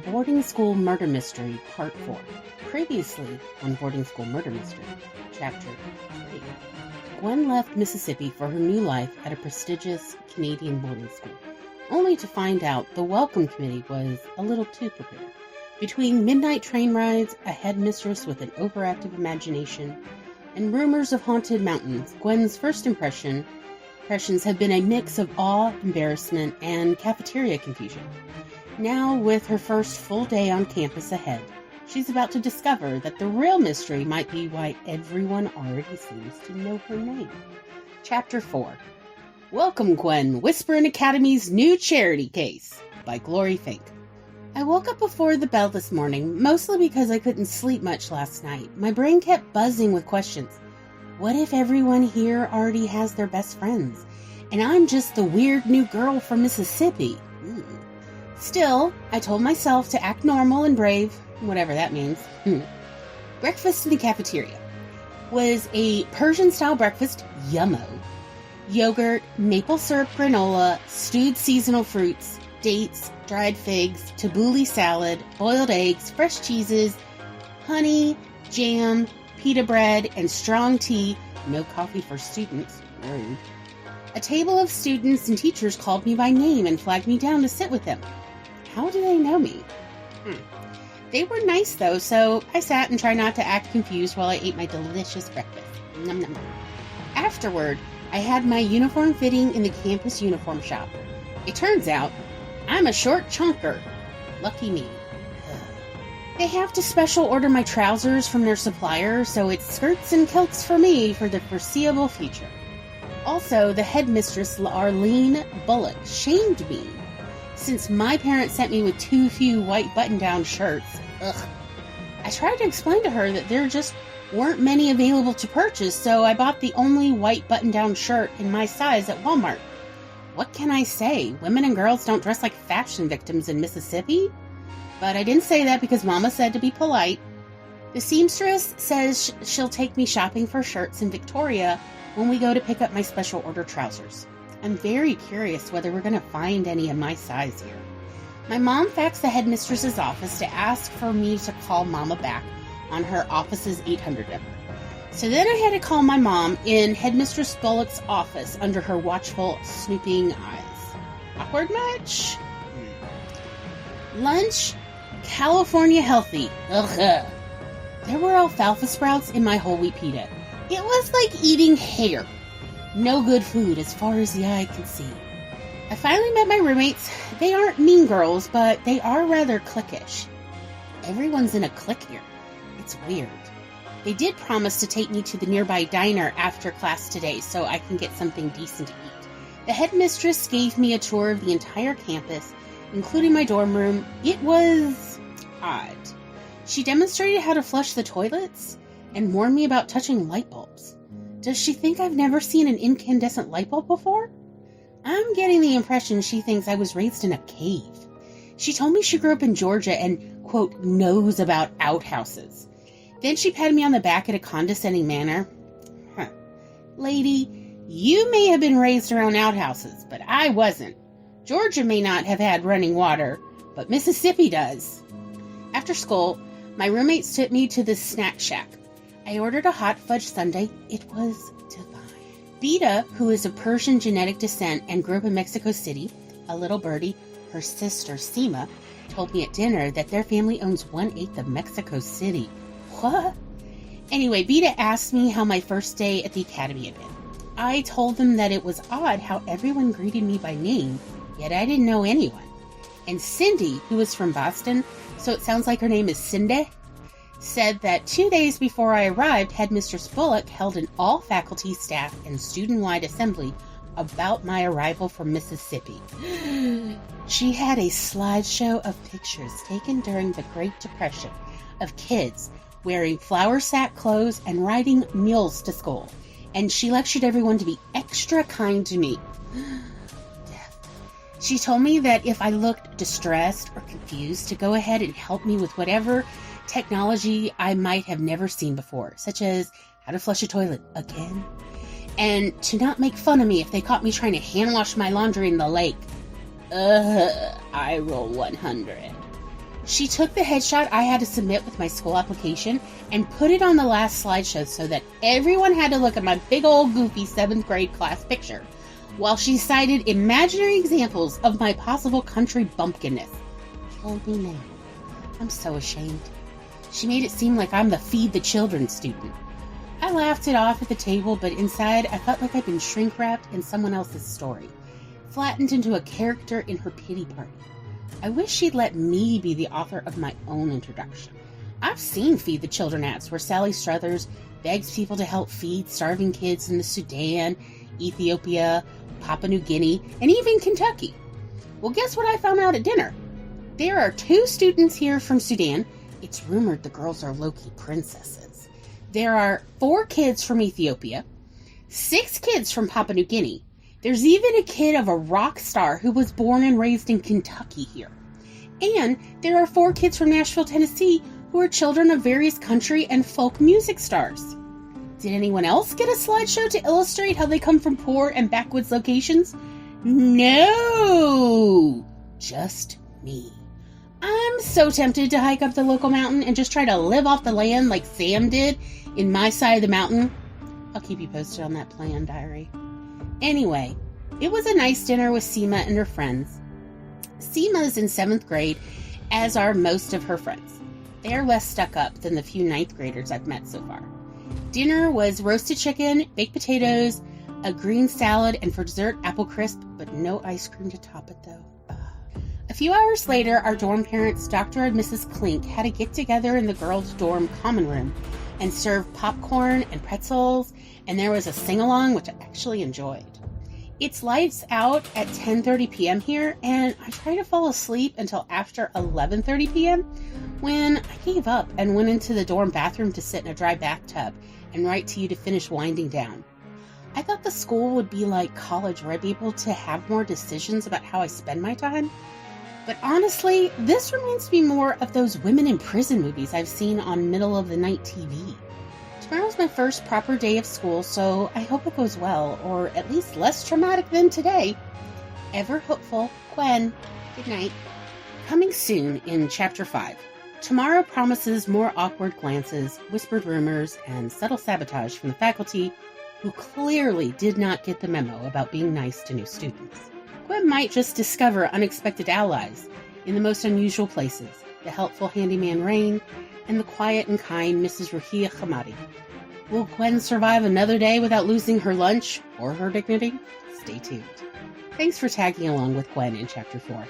Boarding School Murder Mystery, Part 4. Previously on Boarding School Murder Mystery, Chapter 3. Gwen left Mississippi for her new life at a prestigious Canadian boarding school, only to find out the welcome committee was a little too prepared. Between midnight train rides, a headmistress with an overactive imagination, and rumors of haunted mountains, Gwen's first impressions have been a mix of awe, embarrassment, and cafeteria confusion. Now, with her first full day on campus ahead, she's about to discover that the real mystery might be why everyone already seems to know her name. Chapter 4. Welcome, Gwen, Whisperen Academy's new charity case, by Glory Fink. I woke up before the bell this morning, mostly because I couldn't sleep much last night. My brain kept buzzing with questions. What if everyone here already has their best friends, and I'm just the weird new girl from Mississippi? Still, I told myself to act normal and brave, whatever that means. Breakfast in the cafeteria was a Persian-style breakfast, yummo. Yogurt, maple syrup granola, stewed seasonal fruits, dates, dried figs, tabbouleh salad, boiled eggs, fresh cheeses, honey, jam, pita bread, and strong tea. No coffee for students. Rude. A table of students and teachers called me by name and flagged me down to sit with them. How do they know me? They were nice, though, so I sat and tried not to act confused while I ate my delicious breakfast. Nom nom nom. Afterward, I had my uniform fitting in the campus uniform shop. It turns out, I'm a short chunker. Lucky me. They have to special order my trousers from their supplier, so it's skirts and kilts for me for the foreseeable future. Also, the headmistress, Arlene Bullock, shamed me, since my parents sent me with too few white button-down shirts. I tried to explain to her that there just weren't many available to purchase, so I bought the only white button-down shirt in my size at Walmart. What can I say? Women and girls don't dress like fashion victims in Mississippi? But I didn't say that because Mama said to be polite. The seamstress says she'll take me shopping for shirts in Victoria when we go to pick up my special order trousers. I'm very curious whether we're going to find any in my size here. My mom faxed the headmistress's office to ask for me to call Mama back on her office's 800 number. So then I had to call my mom in Headmistress Bullock's office under her watchful, snooping eyes. Awkward much? Lunch? California healthy. Ugh. There were alfalfa sprouts in my whole wheat pita. It was like eating hair. No good food as far as the eye could see. I finally met my roommates. They aren't mean girls, but they are rather cliquish. Everyone's in a clique here. It's weird. They did promise to take me to the nearby diner after class today so I can get something decent to eat. The headmistress gave me a tour of the entire campus, including my dorm room. It was odd. She demonstrated how to flush the toilets and warned me about touching light bulbs. Does she think I've never seen an incandescent light bulb before? I'm getting the impression she thinks I was raised in a cave. She told me she grew up in Georgia and, quote, knows about outhouses. Then she patted me on the back in a condescending manner. Lady, you may have been raised around outhouses, but I wasn't. Georgia may not have had running water, but Mississippi does. After school, my roommates took me to the snack shack. I ordered a hot fudge sundae. It was divine. Beta, who is of Persian genetic descent and grew up in Mexico City, a little birdie, her sister Seema, told me at dinner that their family owns 1/8 of Mexico City. What? Anyway, Beta asked me how my first day at the academy had been. I told them that it was odd how everyone greeted me by name, yet I didn't know anyone. And Cindy, who was from Boston, so it sounds like her name is Cindy, said that 2 days before I arrived, Headmistress Bullock held an all-faculty, staff, and student-wide assembly about my arrival from Mississippi. She had a slideshow of pictures taken during the Great Depression of kids wearing flour sack clothes and riding mules to school, and she lectured everyone to be extra kind to me. Death. She told me that if I looked distressed or confused, to go ahead and help me with whatever technology I might have never seen before, such as how to flush a toilet again, and to not make fun of me if they caught me trying to hand wash my laundry in the lake. I roll 100. She took the headshot I had to submit with my school application and put it on the last slideshow so that everyone had to look at my big old goofy 7th grade class picture, while she cited imaginary examples of my possible country bumpkinness. Kill me now. I'm so ashamed. She made it seem like I'm the Feed the Children student. I laughed it off at the table, but inside I felt like I'd been shrink-wrapped in someone else's story, flattened into a character in her pity party. I wish she'd let me be the author of my own introduction. I've seen Feed the Children ads where Sally Struthers begs people to help feed starving kids in the Sudan, Ethiopia, Papua New Guinea, and even Kentucky. Well, guess what I found out at dinner? There are 2 students here from Sudan. It's rumored the girls are low-key princesses. There are 4 kids from Ethiopia, 6 kids from Papua New Guinea. There's even a kid of a rock star who was born and raised in Kentucky here. And there are 4 kids from Nashville, Tennessee, who are children of various country and folk music stars. Did anyone else get a slideshow to illustrate how they come from poor and backwoods locations? No! Just me. I'm so tempted to hike up the local mountain and just try to live off the land like Sam did in my side of the mountain. I'll keep you posted on that plan, diary. Anyway, it was a nice dinner with Seema and her friends. Seema's in 7th grade, as are most of her friends. They are less stuck up than the few 9th graders I've met so far. Dinner was roasted chicken, baked potatoes, a green salad, and for dessert, apple crisp, but no ice cream to top it though. A few hours later, our dorm parents, Dr. and Mrs. Klink, had a get-together in the girls' dorm common room and served popcorn and pretzels, and there was a sing-along, which I actually enjoyed. It's lights out at 10:30 p.m. here, and I tried to fall asleep until after 11:30 p.m. when I gave up and went into the dorm bathroom to sit in a dry bathtub and write to you to finish winding down. I thought the school would be like college where I'd be able to have more decisions about how I spend my time. But honestly, this reminds me more of those women in prison movies I've seen on middle-of-the-night TV. Tomorrow's my first proper day of school, so I hope it goes well, or at least less traumatic than today. Ever hopeful, Gwen. Good night. Coming soon in Chapter 5. Tomorrow promises more awkward glances, whispered rumors, and subtle sabotage from the faculty, who clearly did not get the memo about being nice to new students. Gwen might just discover unexpected allies in the most unusual places, the helpful handyman Rain, and the quiet and kind Mrs. Ruhia Hamadi. Will Gwen survive another day without losing her lunch or her dignity? Stay tuned. Thanks for tagging along with Gwen in Chapter 4.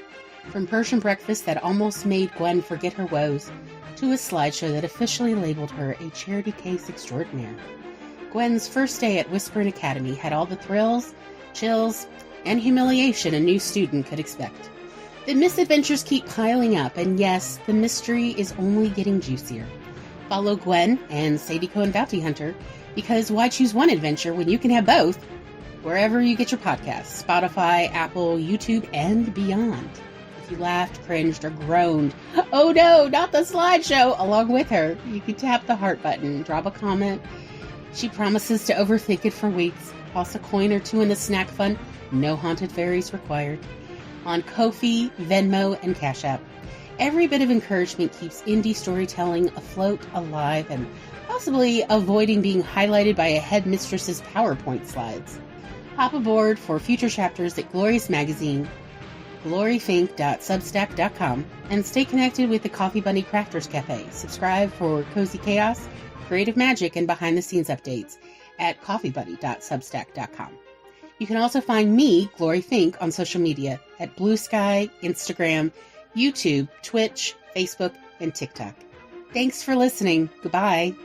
From Persian breakfast that almost made Gwen forget her woes, to a slideshow that officially labeled her a charity case extraordinaire. Gwen's first day at Whisperen Academy had all the thrills, chills, and humiliation a new student could expect. The misadventures keep piling up, and yes, the mystery is only getting juicier. Follow Gwen and Sadie Cohen Bounty Hunter, because why choose one adventure when you can have both? Wherever you get your podcasts, Spotify, Apple, YouTube, and beyond. If you laughed, cringed, or groaned, oh no, not the slideshow, along with her, you can tap the heart button, drop a comment. She promises to overthink it for weeks. Toss a coin or two in the snack fund. No haunted fairies required. On Ko-fi, Venmo, and Cash App. Every bit of encouragement keeps indie storytelling afloat, alive, and possibly avoiding being highlighted by a headmistress's PowerPoint slides. Hop aboard for future chapters at Glorious Magazine, gloryfink.substack.com, and stay connected with the Coffee Bunny Crafters Cafe. Subscribe for cozy chaos, creative magic, and behind-the-scenes updates at coffeebunny.substack.com. You can also find me, Glory Fink, on social media at Blue Sky, Instagram, YouTube, Twitch, Facebook, and TikTok. Thanks for listening. Goodbye.